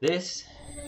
This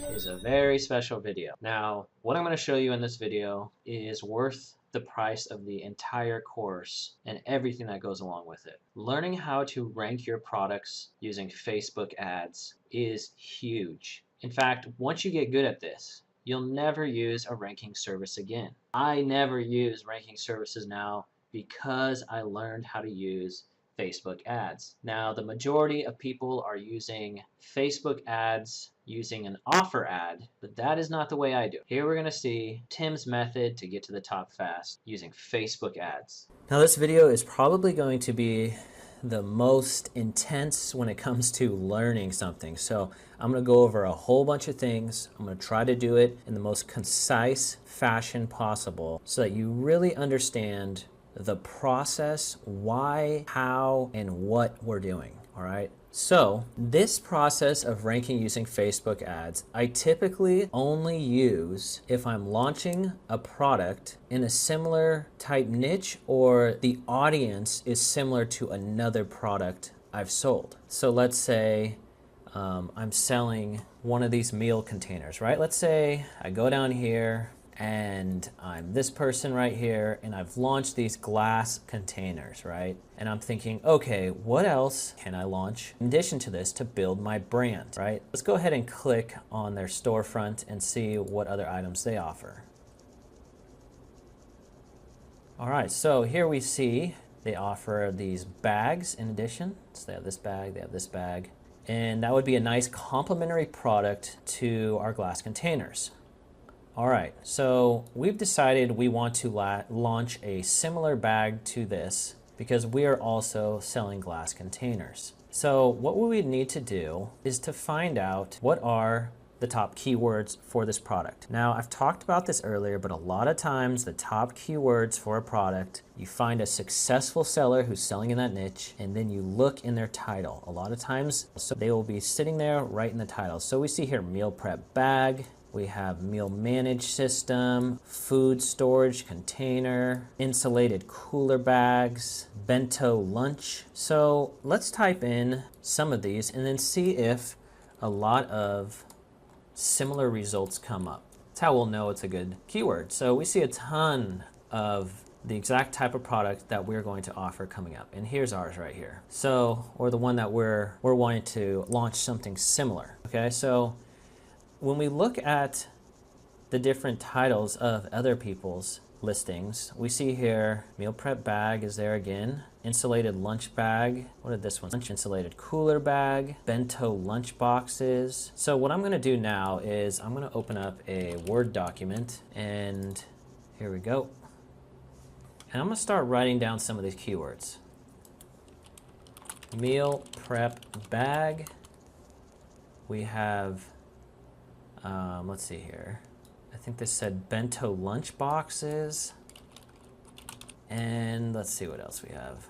is a very special video. Now, what I'm going to show you in this video is worth the price of the entire course and everything that goes along with it. Learning how to rank your products using Facebook ads is huge. In fact, once you get good at this, you'll never use a ranking service again. I never use ranking services now because I learned how to use Facebook ads. Now, the majority of people are using Facebook ads using an offer ad, but that is not the way I do it. Here we're going to see Tim's method to get to the top fast using Facebook ads. Now this video is probably going to be the most intense when it comes to learning something. So I'm going to go over a whole bunch of things. I'm going to try to do it in the most concise fashion possible so that you really understand the process, why, how, and what we're doing. All right. So this process of ranking using Facebook ads, I typically only use if I'm launching a product in a similar type niche or the audience is similar to another product I've sold. So let's say I'm selling one of these meal containers, right? Let's say I go down here and I'm this person right here and I've launched these glass containers, right? And I'm thinking, okay, what else can I launch in addition to this to build my brand, right? Let's go ahead and click on their storefront and see what other items they offer. All right, so here we see they offer these bags in addition. So they have this bag, they have this bag, and that would be a nice complementary product to our glass containers. All right, so we've decided we want to launch a similar bag to this because we are also selling glass containers. So what we would need to do is to find out what are the top keywords for this product. Now, I've talked about this earlier, but a lot of times the top keywords for a product, you find a successful seller who's selling in that niche, and then you look in their title. A lot of times, so they will be sitting there right in the title. So we see here meal prep bag, we have meal manage system, food storage container, insulated cooler bags, bento lunch. So let's type in some of these and then see if a lot of similar results come up. That's how we'll know it's a good keyword. So we see a ton of the exact type of product that we're going to offer coming up. And here's ours right here. So, or the one that we're wanting to launch something similar. Okay, so when we look at the different titles of other people's listings, we see here meal prep bag is there again, insulated lunch bag, what did this one, lunch insulated cooler bag, bento lunch boxes. So what I'm going to do now is I'm going to open up a Word document, and here we go. And I'm going to start writing down some of these keywords. Meal prep bag, we have let's see here. I think this said bento lunch boxes. And let's see what else we have.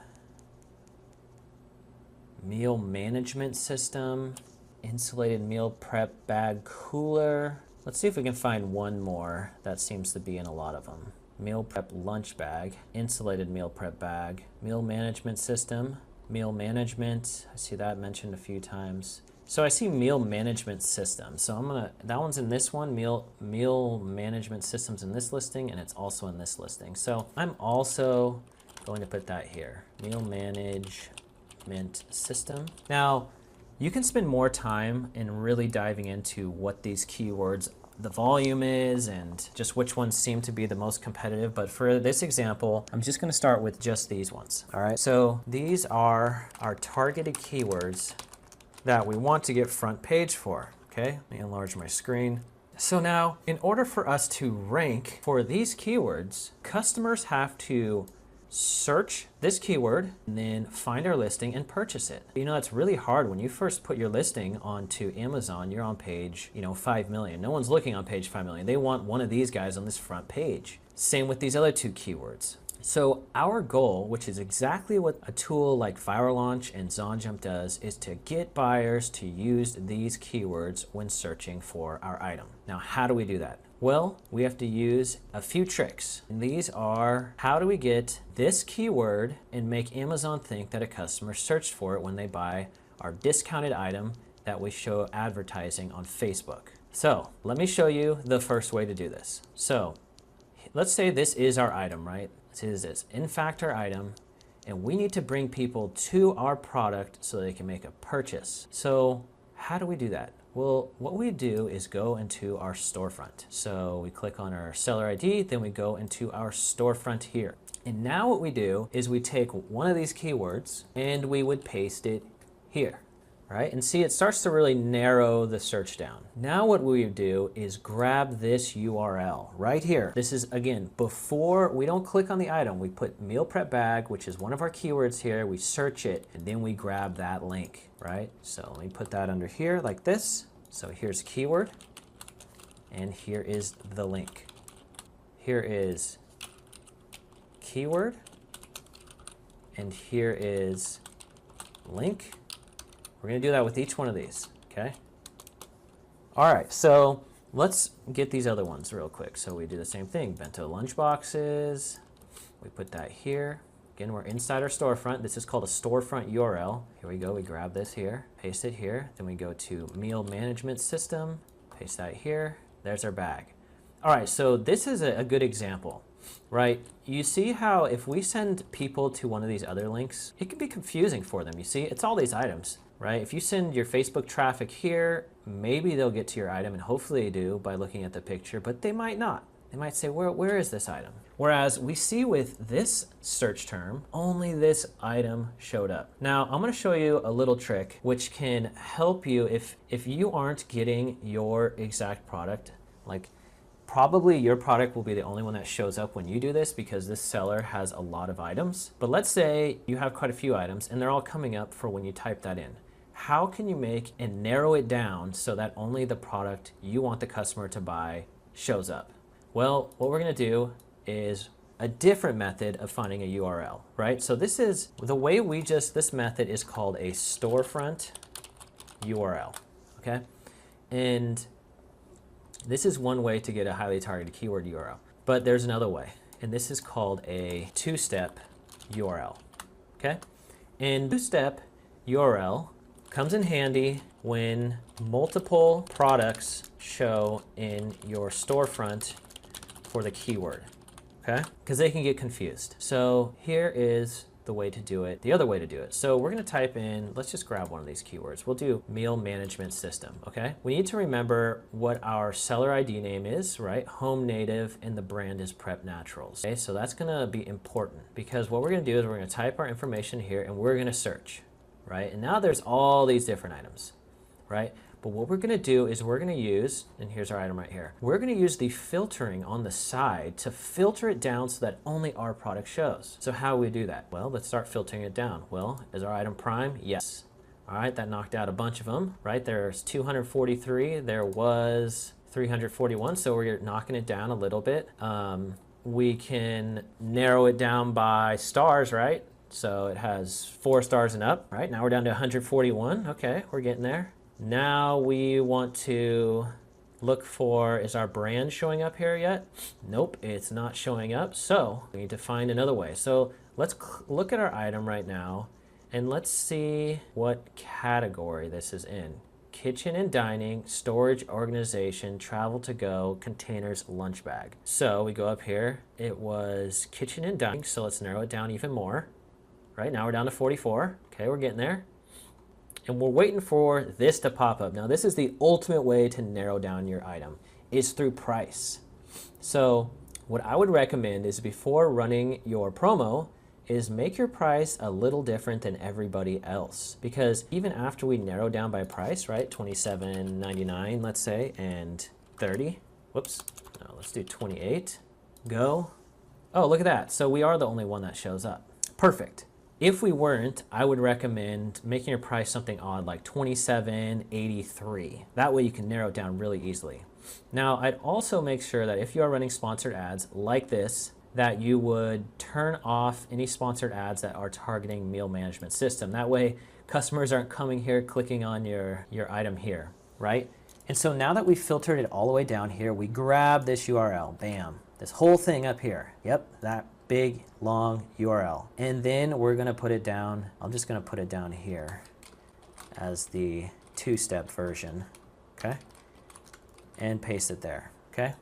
Meal management system, insulated meal prep bag cooler. Let's see if we can find one more that seems to be in a lot of them. Meal prep lunch bag, insulated meal prep bag, meal management system, meal management. I see that mentioned a few times. So I see meal management system. So that one's in this one, meal management systems in this listing, and it's also in this listing. So I'm also going to put that here, meal management system. Now, you can spend more time in really diving into what these keywords, the volume is, and just which ones seem to be the most competitive. But for this example, I'm just gonna start with just these ones, all right? So these are our targeted keywords that we want to get front page for, okay? Let me enlarge my screen. So now, in order for us to rank for these keywords, customers have to search this keyword and then find our listing and purchase it. You know, it's really hard when you first put your listing onto Amazon. You're on page, 5 million. No one's looking on page 5 million. They want one of these guys on this front page. Same with these other two keywords. So our goal, which is exactly what a tool like Viral Launch and ZonJump does, is to get buyers to use these keywords when searching for our item. Now, how do we do that? Well, we have to use a few tricks. And these are, how do we get this keyword and make Amazon think that a customer searched for it when they buy our discounted item that we show advertising on Facebook. So let me show you the first way to do this. So let's say this is our item, right? This is this in factor item, and we need to bring people to our product so they can make a purchase. So how do we do that? Well, what we do is go into our storefront. So we click on our seller ID, then we go into our storefront here. And now what we do is we take one of these keywords and we would paste it here, right? And see, it starts to really narrow the search down. Now what we do is grab this URL right here. This is, again, before we don't click on the item, we put meal prep bag, which is one of our keywords here, we search it, and then we grab that link, right? So let me put that under here like this. So here's keyword, and here is the link. Here is keyword, and here is link. We're going to do that with each one of these, okay? All right, so let's get these other ones real quick. So we do the same thing, bento lunch boxes. We put that here. Again, we're inside our storefront. This is called a storefront URL. Here we go, we grab this here, paste it here. Then we go to meal management system, paste that here. There's our bag. All right, so this is a good example, right? You see how if we send people to one of these other links, it can be confusing for them. You see, it's all these items, right? If you send your Facebook traffic here, maybe they'll get to your item, and hopefully they do by looking at the picture, but they might not. They might say, where is this item? Whereas we see with this search term, only this item showed up. Now, I'm gonna show you a little trick which can help you if you aren't getting your exact product, like probably your product will be the only one that shows up when you do this because this seller has a lot of items. But let's say you have quite a few items and they're all coming up for when you type that in. How can you make and narrow it down so that only the product you want the customer to buy shows up? Well, what we're gonna do is a different method of finding a URL, right? So this is, the way this method is called a storefront URL, okay? And this is one way to get a highly targeted keyword URL, but there's another way, and this is called a two-step URL, okay? And two-step URL comes in handy when multiple products show in your storefront for the keyword, okay? Because they can get confused. So here is the way to do it, the other way to do it. So we're gonna type in, let's just grab one of these keywords. We'll do meal management system, okay? We need to remember what our seller ID name is, right? Home native, and the brand is Prep Naturals. Okay, so that's gonna be important because what we're gonna do is we're gonna type our information here and we're gonna search, right? And now there's all these different items, right? But what we're gonna do is we're gonna use, and here's our item right here, we're gonna use the filtering on the side to filter it down so that only our product shows. So how do we do that? Well, let's start filtering it down. Well, is our item prime? Yes. All right, that knocked out a bunch of them, right? There's 243, there was 341, so we're knocking it down a little bit. We can narrow it down by stars, right? So it has 4 stars and up, right? Now we're down to 141, okay, we're getting there. Now we want to look for, is our brand showing up here yet? Nope, it's not showing up. So we need to find another way. So let's look at our item right now and let's see what category this is in. Kitchen and dining, storage, organization, travel to go, containers, lunch bag. So we go up here, it was kitchen and dining. So let's narrow it down even more. Right now we're down to 44. Okay, we're getting there. And we're waiting for this to pop up. Now this is the ultimate way to narrow down your item, is through price. So what I would recommend is before running your promo is make your price a little different than everybody else. Because even after we narrow down by price, right, $27.99 let's say, and 30, whoops, no, let's do 28, go. Oh, look at that. So we are the only one that shows up. Perfect. If we weren't, I would recommend making your price something odd like $27.83. That way you can narrow it down really easily. Now, I'd also make sure that if you are running sponsored ads like this, that you would turn off any sponsored ads that are targeting meal management system. That way customers aren't coming here clicking on your item here, right? And so now that we've filtered it all the way down here, we grab this URL, bam, this whole thing up here. Yep, that big, long URL. And then we're gonna put it down, I'm just gonna put it down here as the two-step version, okay, and paste it there, okay?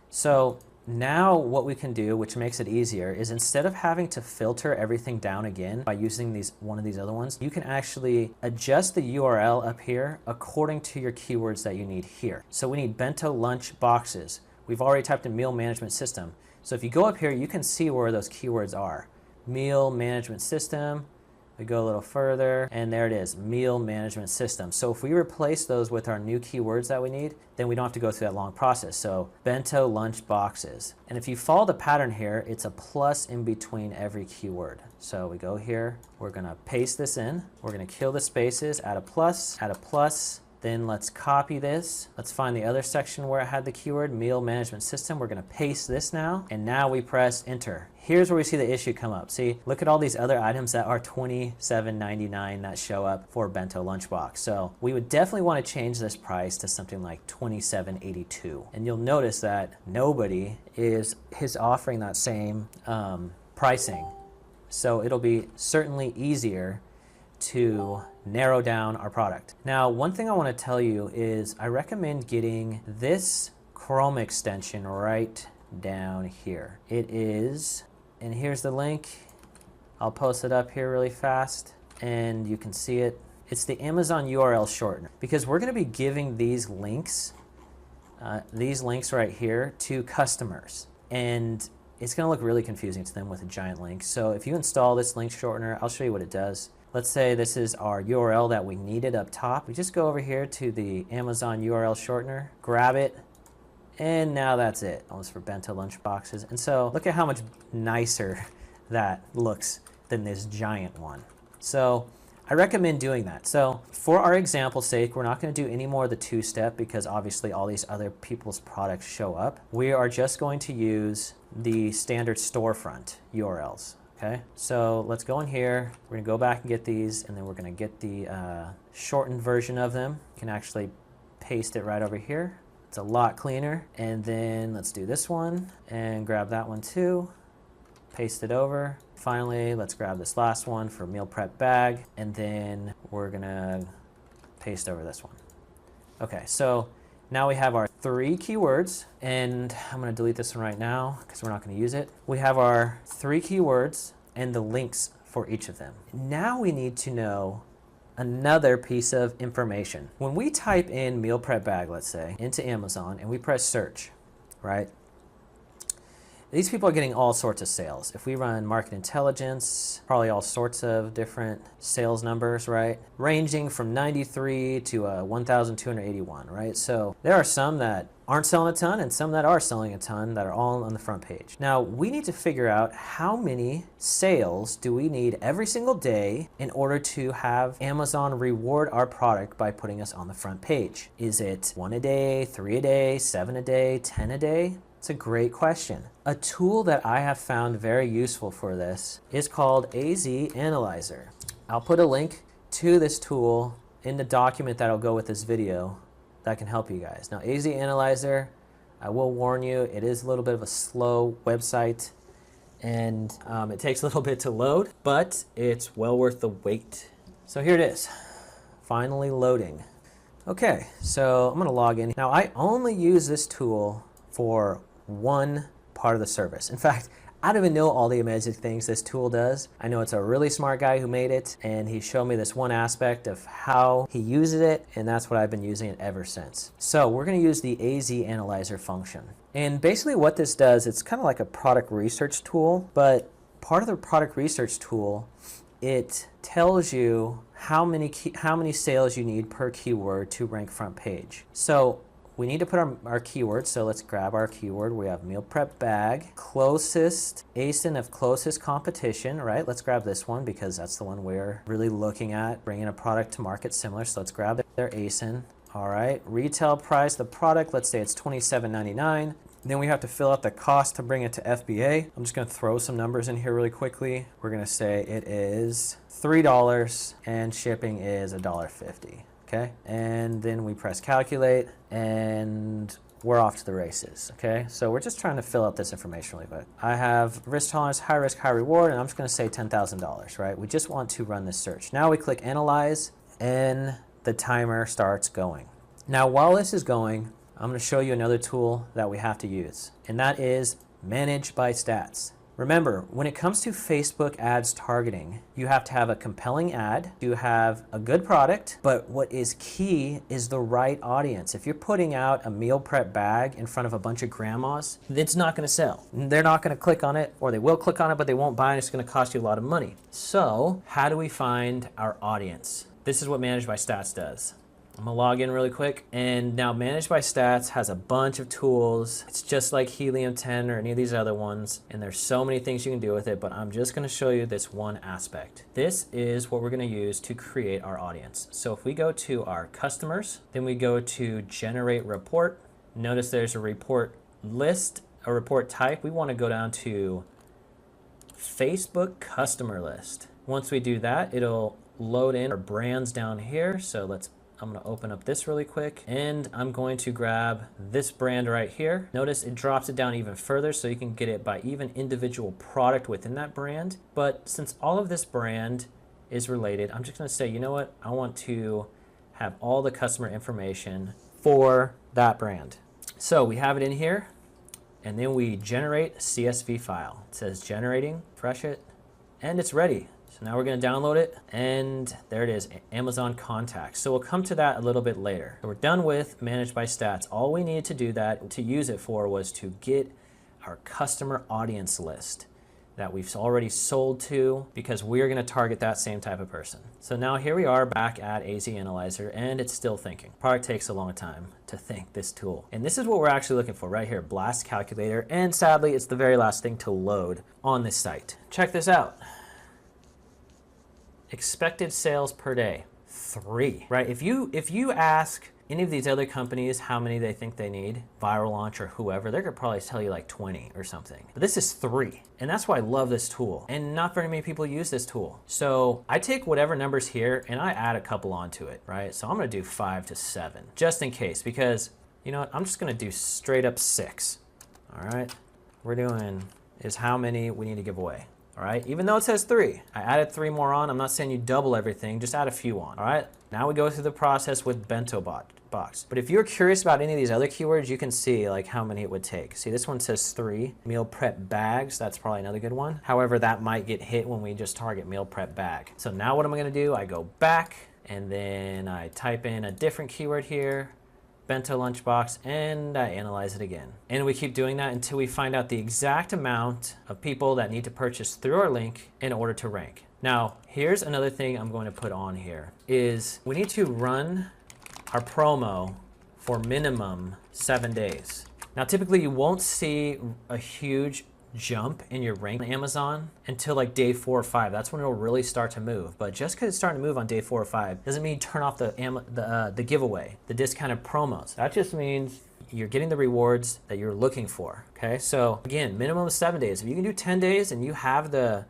So now what we can do, which makes it easier, is instead of having to filter everything down again by using one of these other ones, you can actually adjust the URL up here according to your keywords that you need here. So we need bento lunch boxes. We've already typed in meal management system. So if you go up here, you can see where those keywords are. Meal management system. We go a little further, and there it is, meal management system. So if we replace those with our new keywords that we need, then we don't have to go through that long process. So bento lunch boxes. And if you follow the pattern here, it's a plus in between every keyword. So we go here, we're gonna paste this in, we're gonna kill the spaces, add a plus, then let's copy this. Let's find the other section where it had the keyword, meal management system. We're gonna paste this now, and now we press enter. Here's where we see the issue come up. See, look at all these other items that are $27.99 that show up for bento lunchbox. So we would definitely wanna change this price to something like $27.82. And you'll notice that nobody is offering that same pricing. So it'll be certainly easier to narrow down our product. Now, one thing I want to tell you is I recommend getting this Chrome extension right down here. It is, and here's the link. I'll post it up here really fast and you can see it. It's the Amazon URL shortener, because we're going to be giving these links right here to customers, and it's going to look really confusing to them with a giant link. So if you install this link shortener, I'll show you what it does. Let's say this is our URL that we needed up top. We just go over here to the Amazon URL shortener, grab it, and now that's it. Almost for bento lunch boxes. And so look at how much nicer that looks than this giant one. So I recommend doing that. So for our example's sake, we're not going to do any more of the two-step because obviously all these other people's products show up. We are just going to use the standard storefront URLs. Okay, so let's go in here. We're gonna go back and get these, and then we're gonna get the shortened version of them. You can actually paste it right over here. It's a lot cleaner. And then let's do this one and grab that one too. Paste it over. Finally, let's grab this last one for meal prep bag, and then we're gonna paste over this one. Okay, so now we have our 3 keywords, and I'm going to delete this one right now because we're not going to use it. We have our 3 keywords and the links for each of them. Now we need to know another piece of information. When we type in meal prep bag, let's say, into Amazon and we press search, right? These people are getting all sorts of sales. If we run market intelligence, probably all sorts of different sales numbers, right? Ranging from 93 to 1,281, right? So there are some that aren't selling a ton and some that are selling a ton that are all on the front page. Now we need to figure out how many sales do we need every single day in order to have Amazon reward our product by putting us on the front page. Is it 1 a day, 3 a day, 7 a day, 10 a day? It's a great question. A tool that I have found very useful for this is called AZ Analyzer. I'll put a link to this tool in the document that'll go with this video that can help you guys. Now, AZ Analyzer, I will warn you, it is a little bit of a slow website and it takes a little bit to load, but it's well worth the wait. So here it is, finally loading. Okay, so I'm gonna log in. Now, I only use this tool for one part of the service. In fact, I don't even know all the amazing things this tool does. I know it's a really smart guy who made it, and he showed me this one aspect of how he uses it, and that's what I've been using it ever since. So we're going to use the AZ Analyzer function. And basically what this does, it's kind of like a product research tool, but part of the product research tool, it tells you how many sales you need per keyword to rank front page. So we need to put our keywords, so let's grab our keyword. We have meal prep bag, closest, ASIN of closest competition, right? Let's grab this one because that's the one we're really looking at, bringing a product to market similar. So let's grab their ASIN. All right, retail price, the product, let's say it's $27.99. Then we have to fill out the cost to bring it to FBA. I'm just gonna throw some numbers in here really quickly. We're gonna say it is $3 and shipping is $1.50. Okay, and then we press calculate and we're off to the races. Okay, so we're just trying to fill out this information really quick. I have risk tolerance, high risk, high reward, and I'm just going to say $10,000, right? We just want to run this search. Now we click analyze, and the timer starts going. Now, while this is going, I'm going to show you another tool that we have to use, and that is Manage by Stats. Remember, when it comes to Facebook ads targeting, you have to have a compelling ad, you have a good product, but what is key is the right audience. If you're putting out a meal prep bag in front of a bunch of grandmas, it's not going to sell. They're not going to click on it, or they will click on it, but they won't buy it. It's going to cost you a lot of money. So, how do we find our audience? This is what Manage by Stats does. I'm gonna log in really quick, and now Manage by Stats has a bunch of tools. It's just like Helium 10 or any of these other ones, and there's so many things you can do with it, but I'm just gonna show you this one aspect. This is what we're gonna use to create our audience. So if we go to our customers, then we go to Generate Report. Notice there's a report list, a report type. We wanna go down to Facebook Customer List. Once we do that, it'll load in our brands down here. So I'm going to open up this really quick, and I'm going to grab this brand right here. Notice it drops it down even further so you can get it by even individual product within that brand. But since all of this brand is related, I'm just going to say, you know what? I want to have all the customer information for that brand. So we have it in here, and then we generate a CSV file. It says generating, refresh it, and it's ready. So now we're going to download it, and there it is, Amazon Contacts. So we'll come to that a little bit later. So we're done with Managed by Stats. All we needed to do that to use it for was to get our customer audience list that we've already sold to, because we're going to target that same type of person. So now here we are back at AZ Analyzer, and it's still thinking. Product takes a long time to think, this tool. And this is what we're actually looking for right here, Blast Calculator, and sadly it's the very last thing to load on this site. Check this out. Expected sales per day, 3, right? If you ask any of these other companies how many they think they need, Viral Launch or whoever, they're gonna probably tell you like 20 or something. But this is 3, and that's why I love this tool. And not very many people use this tool. So I take whatever numbers here and I add a couple onto it, right? So I'm gonna do 5 to 7, just in case, because you know what? I'm just gonna do straight up 6. All right, we're doing is how many we need to give away. All right, even though it says 3, I added 3 more on. I'm not saying you double everything, just add a few on. All right, now we go through the process with bento box. But if you're curious about any of these other keywords, you can see like how many it would take. See, this one says 3. Meal prep bags, that's probably another good one. However, that might get hit when we just target meal prep bag. So now what am I gonna do? I go back, and then I type in a different keyword here, bento lunchbox, and I analyze it again. And we keep doing that until we find out the exact amount of people that need to purchase through our link in order to rank. Now, here's another thing I'm going to put on here, is we need to run our promo for minimum 7 days. Now, typically you won't see a huge jump in your rank on Amazon until like day 4 or 5. That's when it'll really start to move. But just because it's starting to move on day 4 or 5 doesn't mean you turn off the giveaway, the discounted promos. That just means you're getting the rewards that you're looking for. Okay, so again, minimum of 7 days. If you can do 10 days and you have the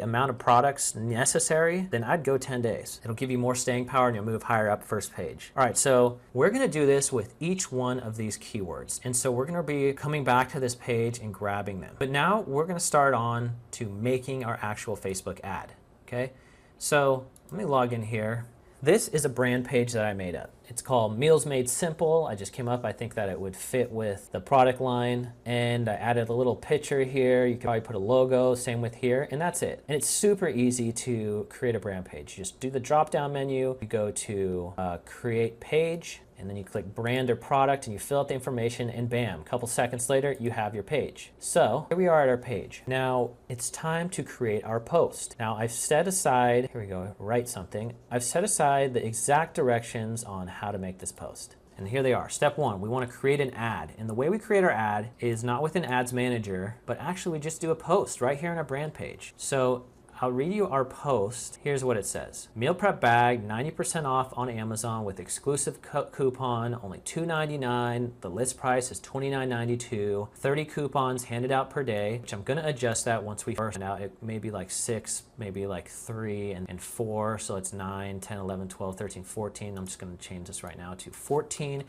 amount of products necessary, then I'd go 10 days. It'll give you more staying power and you'll move higher up first page. All right, so we're gonna do this with each one of these keywords. And so we're gonna be coming back to this page and grabbing them. But now we're gonna start on to making our actual Facebook ad, okay? So let me log in here. This is a brand page that I made up. It's called Meals Made Simple. I just came up, I think that it would fit with the product line, and I added a little picture here. You could probably put a logo, same with here, and that's it. And it's super easy to create a brand page. You just do the drop-down menu, you go to Create Page, and then you click brand or product and you fill out the information, and bam, a couple seconds later, you have your page. So here we are at our page. Now it's time to create our post. Now I've set aside, here we go, write something. I've set aside the exact directions on how to make this post. And here they are. Step 1, we want to create an ad. And the way we create our ad is not with an ads manager, but actually we just do a post right here on our brand page. So I'll read you our post. Here's what it says. Meal prep bag, 90% off on Amazon with exclusive coupon, only $2.99. The list price is $29.92. 30 coupons handed out per day, which I'm gonna adjust that once we find out. It may be like 6, maybe like 3 and 4. So it's 9, 10, 11, 12, 13, 14. I'm just gonna change this right now to 14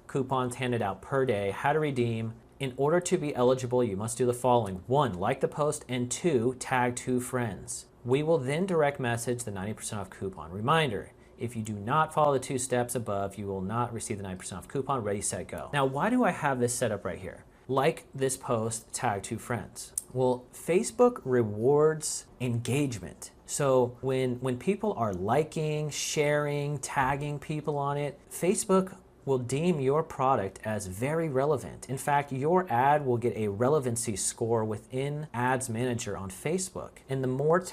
coupons handed out per day. How to redeem. In order to be eligible, you must do the following. 1, like the post, and 2, tag 2 friends. We will then direct message the 90% off coupon. Reminder, If you do not follow the 2 steps above, you will not receive the 9% off coupon. Ready, set, go. Now, why do I have this set up right here? Like this post, tag 2 friends. Well, Facebook rewards engagement. So when people are liking, sharing, tagging people on it, Facebook will deem your product as very relevant. In fact, your ad will get a relevancy score within Ads Manager on Facebook. And the more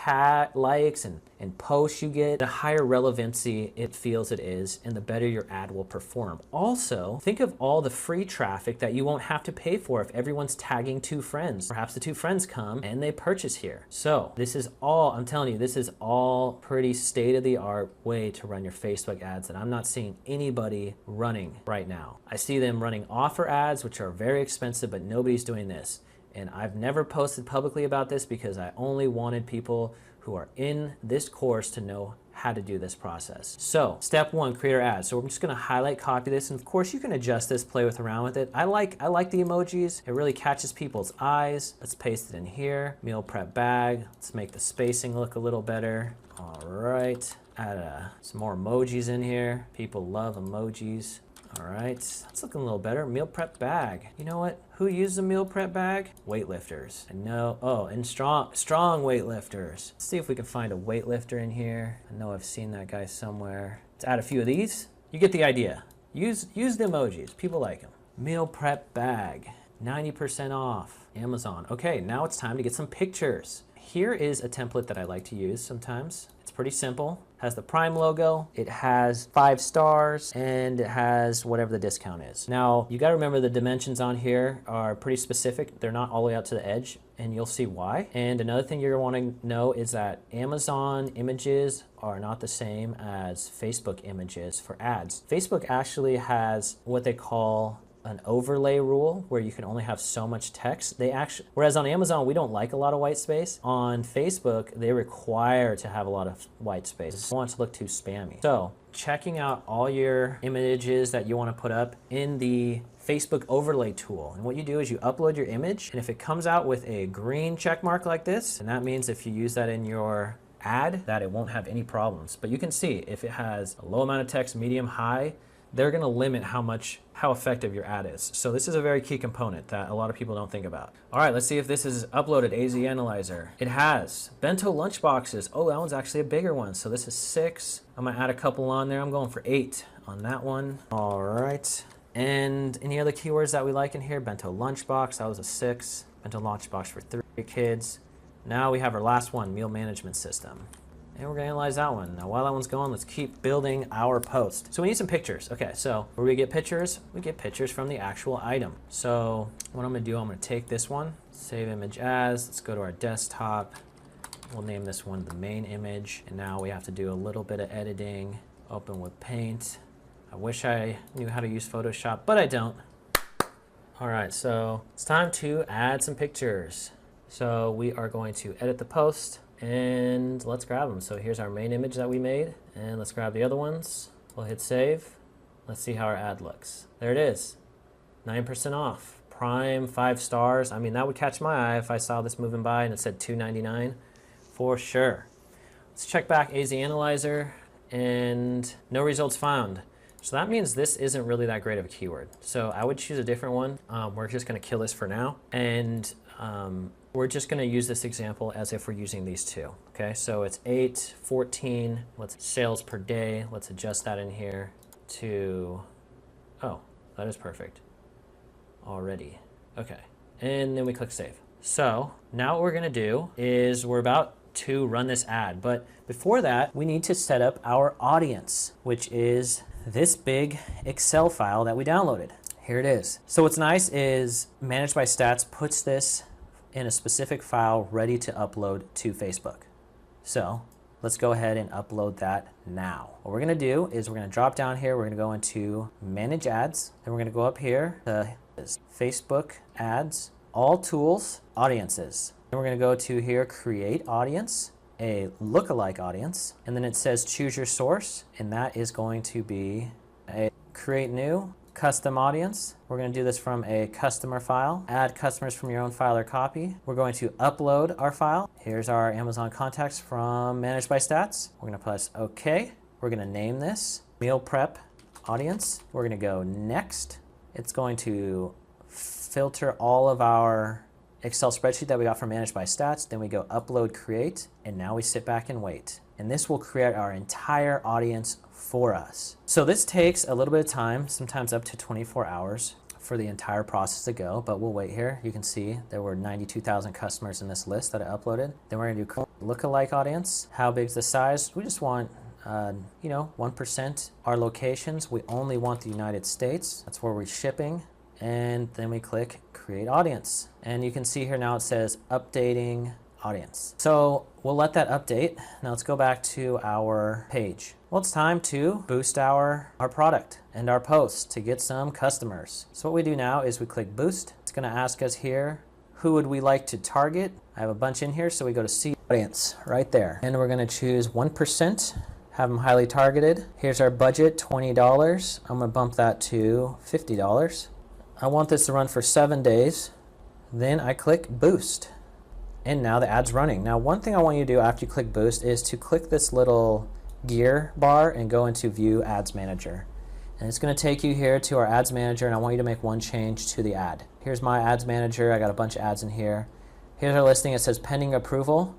likes and posts you get, the higher relevancy it feels it is, and the better your ad will perform. Also, think of all the free traffic that you won't have to pay for if everyone's tagging 2 friends. Perhaps the 2 friends come and they purchase here. So this is all, I'm telling you, this is all pretty state-of-the-art way to run your Facebook ads that I'm not seeing anybody running right now. I see them running offer ads, which are very expensive, but nobody's doing this. And I've never posted publicly about this because I only wanted people who are in this course to know how to do this process. So step 1, create our ad. So we're just gonna highlight, copy this, and of course you can adjust this, play around with it. I like the emojis. It really catches people's eyes. Let's paste it in here. Meal prep bag. Let's make the spacing look a little better. All right, add some more emojis in here. People love emojis. All right, that's looking a little better. Meal prep bag. You know what? Who uses a meal prep bag? Weightlifters. I know. Oh, and strong weightlifters. Let's see if we can find a weightlifter in here. I know I've seen that guy somewhere. Let's add a few of these. You get the idea. Use the emojis. People like them. Meal prep bag. 90% off. Amazon. Okay, now it's time to get some pictures. Here is a template that I like to use sometimes. It's pretty simple. Has the Prime logo, it has 5 stars, and it has whatever the discount is. Now, you gotta remember the dimensions on here are pretty specific. They're not all the way out to the edge, and you'll see why. And another thing you're gonna wanna know is that Amazon images are not the same as Facebook images for ads. Facebook actually has what they call an overlay rule where you can only have so much text. Whereas on Amazon, we don't like a lot of white space. On Facebook, they require to have a lot of white space. Don't want it to look too spammy. So checking out all your images that you want to put up in the Facebook overlay tool. And what you do is you upload your image, and if it comes out with a green check mark like this, and that means if you use that in your ad, that it won't have any problems. But you can see if it has a low amount of text, medium, high, they're going to limit how effective your ad is. So this is a very key component that a lot of people don't think about. All right, let's see if this is uploaded. AZ Analyzer. It has bento lunch boxes. Oh, that one's actually a bigger one. So this is 6. I'm gonna add a couple on there. I'm going for 8 on that one. All right. And any other keywords that we like in here? Bento lunchbox. That was a 6. Bento lunchbox for 3 kids. Now we have our last one, meal management system. And we're gonna analyze that one. Now while that one's going, let's keep building our post. So we need some pictures. Okay, so where we get pictures? We get pictures from the actual item. So what I'm gonna do, I'm gonna take this one, save image as, let's go to our desktop. We'll name this one the main image. And now we have to do a little bit of editing. Open with Paint. I wish I knew how to use Photoshop, but I don't. All right, so it's time to add some pictures. So we are going to edit the post. And let's grab them. So here's our main image that we made. And let's grab the other ones. We'll hit save. Let's see how our ad looks. There it is. 9% off. Prime, 5 stars. I mean, that would catch my eye if I saw this moving by and it said $2.99 for sure. Let's check back AZ Analyzer and no results found. So that means this isn't really that great of a keyword. So I would choose a different one. We're just gonna kill this for now. And we're just gonna use this example as if we're using these two. Okay, so it's 8, 14, let's sales per day. Let's adjust that in here to, oh, that is perfect already. Okay, and then we click save. So now what we're gonna do is we're about to run this ad, but before that, we need to set up our audience, which is this big Excel file that we downloaded. Here it is. So what's nice is Managed by Stats puts this in a specific file ready to upload to Facebook. So let's go ahead and upload that now. What we're gonna do is we're gonna drop down here, we're gonna go into Manage Ads, then we're gonna go up here to Facebook Ads, All Tools, Audiences. Then we're gonna go to here, Create Audience, a lookalike audience, and then it says choose your source, and that is going to be a create new custom audience. We're going to do this from a customer file. Add customers from your own file or copy. We're going to upload our file. Here's our Amazon contacts from Managed by Stats. We're going to press OK. We're going to name this meal prep audience. We're going to go next. It's going to filter all of our Excel spreadsheet that we got from Managed by Stats. Then we go upload, create, and now we sit back and wait. And this will create our entire audience for us. So this takes a little bit of time, sometimes up to 24 hours for the entire process to go, but we'll wait here. You can see there were 92,000 customers in this list that I uploaded. Then we're gonna do lookalike audience. How big's the size? We just want 1%. Our locations, we only want the United States. That's where we're shipping. And then we click create audience. And you can see here now it says updating audience. So we'll let that update. Now let's go back to our page. Well, it's time to boost our product and our posts to get some customers. So what we do now is we click boost. It's going to ask us here, who would we like to target? I have a bunch in here, so we go to see audience right there. And we're going to choose 1%, have them highly targeted. Here's our budget, $20. I'm going to bump that to $50. I want this to run for 7 days. Then I click boost. And now the ad's running. Now, one thing I want you to do after you click boost is to click this little gear bar and go into view ads manager. And it's going to take you here to our ads manager, and I want you to make one change to the ad. Here's my ads manager. I got a bunch of ads in here. Here's our listing. It says pending approval.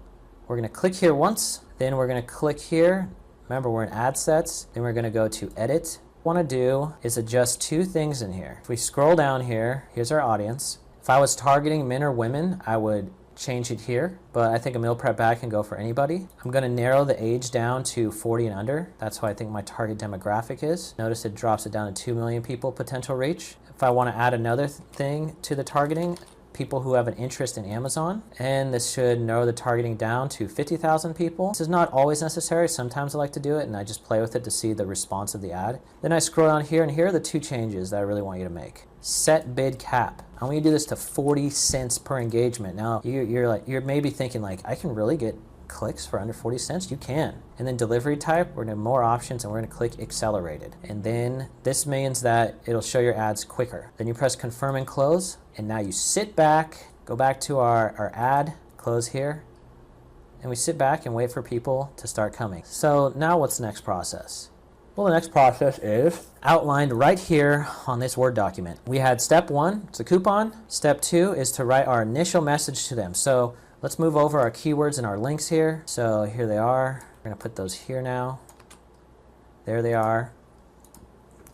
We're going to click here once. Then we're going to click here. Remember, we're in ad sets. Then we're going to go to edit. What I want to do is adjust two things in here. If we scroll down here, here's our audience. If I was targeting men or women, I would change it here, but I think a meal prep bag can go for anybody. I'm going to narrow the age down to 40 and under. That's what I think my target demographic is. Notice it drops it down to 2 million people potential reach. If I want to add another thing to the targeting, people who have an interest in Amazon, and this should narrow the targeting down to 50,000 people. This is not always necessary. Sometimes I like to do it and I just play with it to see the response of the ad. Then I scroll down here, and here are the two changes that I really want you to make. Set bid cap. I want you to do this to 40 cents per engagement. Now you're maybe thinking like, I can really get clicks for under 40 cents? You can. And then delivery type, we're gonna have more options, and we're gonna click accelerated. And then this means that it'll show your ads quicker. Then you press confirm and close, and now you sit back, go back to our ad, close here, and we sit back and wait for people to start coming. So now what's the next process? Well, the next process is outlined right here on this Word document. We had step 1, it's a coupon. Step 2 is to write our initial message to them. So let's move over our keywords and our links here. So here they are. We're going to put those here now. There they are.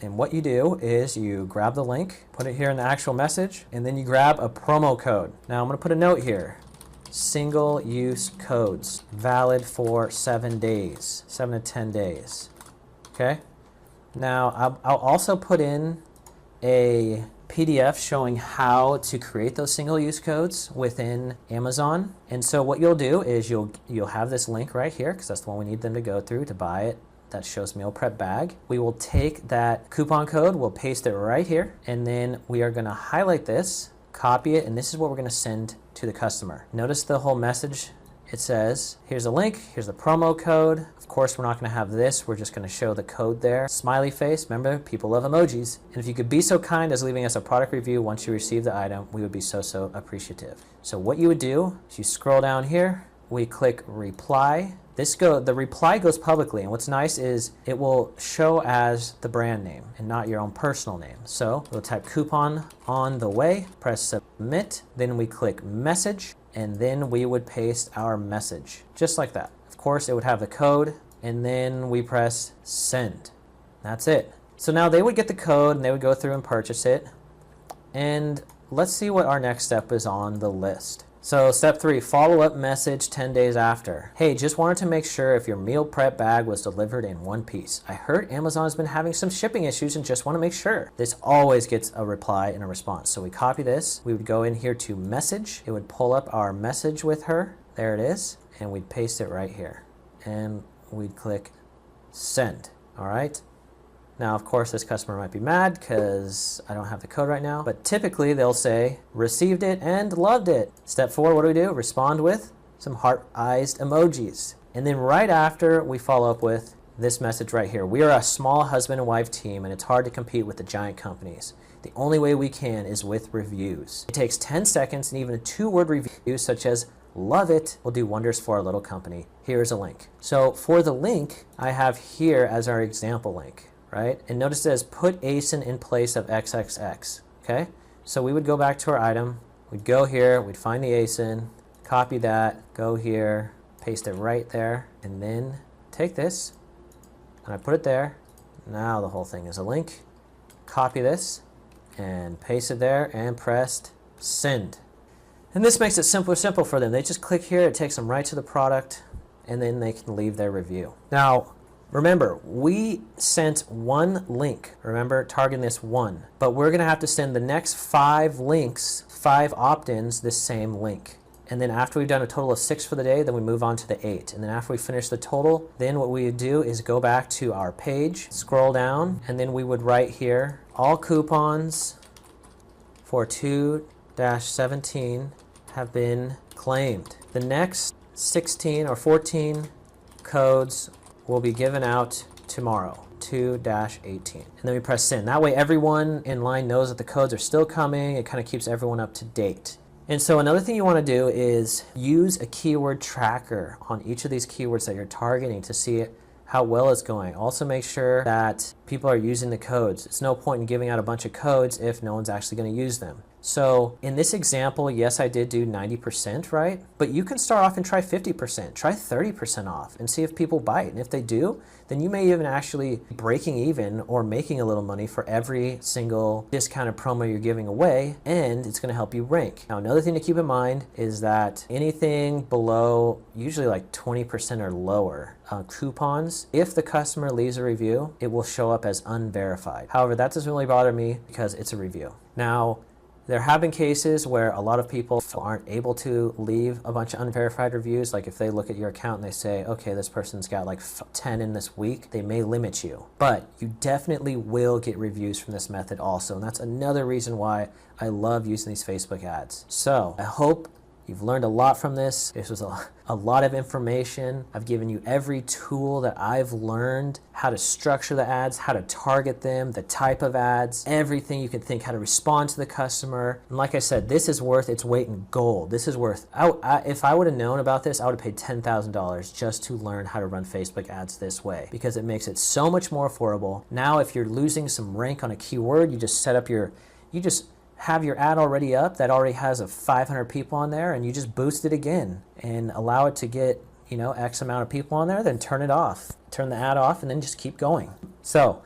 And what you do is you grab the link, put it here in the actual message, and then you grab a promo code. Now I'm going to put a note here. Single-use codes, valid for 7 days, 7 to 10 days. Okay. Now I'll also put in a PDF showing how to create those single-use codes within Amazon. And so what you'll do is you'll have this link right here, because that's the one we need them to go through to buy it. That shows meal prep bag. We will take that coupon code, we'll paste it right here, and then we are going to highlight this, copy it, and this is what we're going to send to the customer. Notice the whole message. It says, here's a link, here's the promo code. Of course, we're not going to have this. We're just going to show the code there. Smiley face. Remember, people love emojis. And if you could be so kind as leaving us a product review once you receive the item, we would be so appreciative. So what you would do is you scroll down here, we click reply. The reply goes publicly, and what's nice is it will show as the brand name and not your own personal name. So we'll type coupon on the way, press submit, then we click message, and then we would paste our message just like that. Of course, it would have the code, and then we press send. That's it. So now they would get the code and they would go through and purchase it. And let's see what our next step is on the list. So step 3, follow-up message 10 days after. Hey, just wanted to make sure if your meal prep bag was delivered in one piece. I heard Amazon has been having some shipping issues and just want to make sure. This always gets a reply and a response. So we copy this. We would go in here to message. It would pull up our message with her. There it is. And we'd paste it right here. And we'd click send. All right. Now, of course, this customer might be mad because I don't have the code right now, but typically they'll say, received it and loved it. Step 4, what do? Respond with some heart-eyed emojis. And then right after, we follow up with this message right here. We are a small husband and wife team, and it's hard to compete with the giant companies. The only way we can is with reviews. It takes 10 seconds, and even a 2-word review such as love it, will do wonders for our little company. Here's a link. So for the link, I have here as our example link, right? And notice it says put ASIN in place of XXX, okay? So we would go back to our item, we'd go here, we'd find the ASIN, copy that, go here, paste it right there, and then take this, and I put it there. Now the whole thing is a link. Copy this, and paste it there, and press send. And this makes it simple for them. They just click here, it takes them right to the product, and then they can leave their review. Now, remember, we sent one link. Remember, targeting this one. But we're going to have to send the next 5 links, 5 opt-ins, this same link. And then after we've done a total of 6 for the day, then we move on to the 8. And then after we finish the total, then what we would do is go back to our page, scroll down, and then we would write here, all coupons for 2-17 have been claimed. The next 16 or 14 codes will be given out tomorrow, 2-18. And then we press send. That way everyone in line knows that the codes are still coming. It kind of keeps everyone up to date. And so another thing you want to do is use a keyword tracker on each of these keywords that you're targeting to see how well it's going. Also make sure that people are using the codes. It's no point in giving out a bunch of codes if no one's actually going to use them. So in this example, yes, I did do 90%, right? But you can start off and try 50%, try 30% off and see if people bite. And if they do, then you may even actually be breaking even or making a little money for every single discounted promo you're giving away, and it's going to help you rank. Now, another thing to keep in mind is that anything below, usually like 20% or lower, coupons, if the customer leaves a review, it will show up as unverified. However, that doesn't really bother me because it's a review. Now, there have been cases where a lot of people aren't able to leave a bunch of unverified reviews. Like if they look at your account and they say, okay, this person's got like 10 in this week, they may limit you. But you definitely will get reviews from this method also. And that's another reason why I love using these Facebook ads. So I hope you've learned a lot from this. This was a lot of information. I've given you every tool that I've learned, how to structure the ads, how to target them, the type of ads, everything you can think, how to respond to the customer. And like I said, this is worth its weight in gold. This is worth, if I would have known about this, I would have paid $10,000 just to learn how to run Facebook ads this way, because it makes it so much more affordable. Now, if you're losing some rank on a keyword, you just set up have your ad already up that already has 500 people on there, and you just boost it again and allow it to get, X amount of people on there, then turn it off. Turn the ad off and then just keep going. So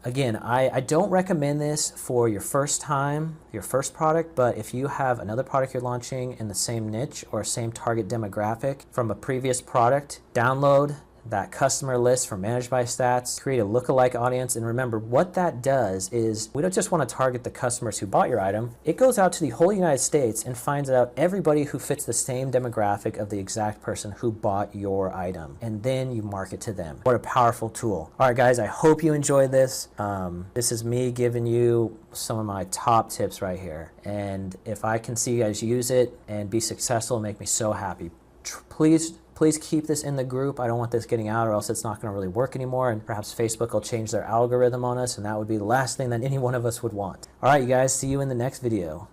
again, I don't recommend this for your first time, your first product, but if you have another product you're launching in the same niche or same target demographic from a previous product, download that customer list from Managed by Stats, create a lookalike audience, and remember what that does is we don't just want to target the customers who bought your item, it goes out to the whole United States and finds out everybody who fits the same demographic of the exact person who bought your item, and then you market to them. What a powerful tool. All right guys, I hope you enjoyed this. This is me giving you some of my top tips right here, and if I can see you guys use it and be successful, it'll make me so happy. Please keep this in the group. I don't want this getting out, or else it's not going to really work anymore, and perhaps Facebook will change their algorithm on us, and that would be the last thing that any one of us would want. All right, you guys, see you in the next video.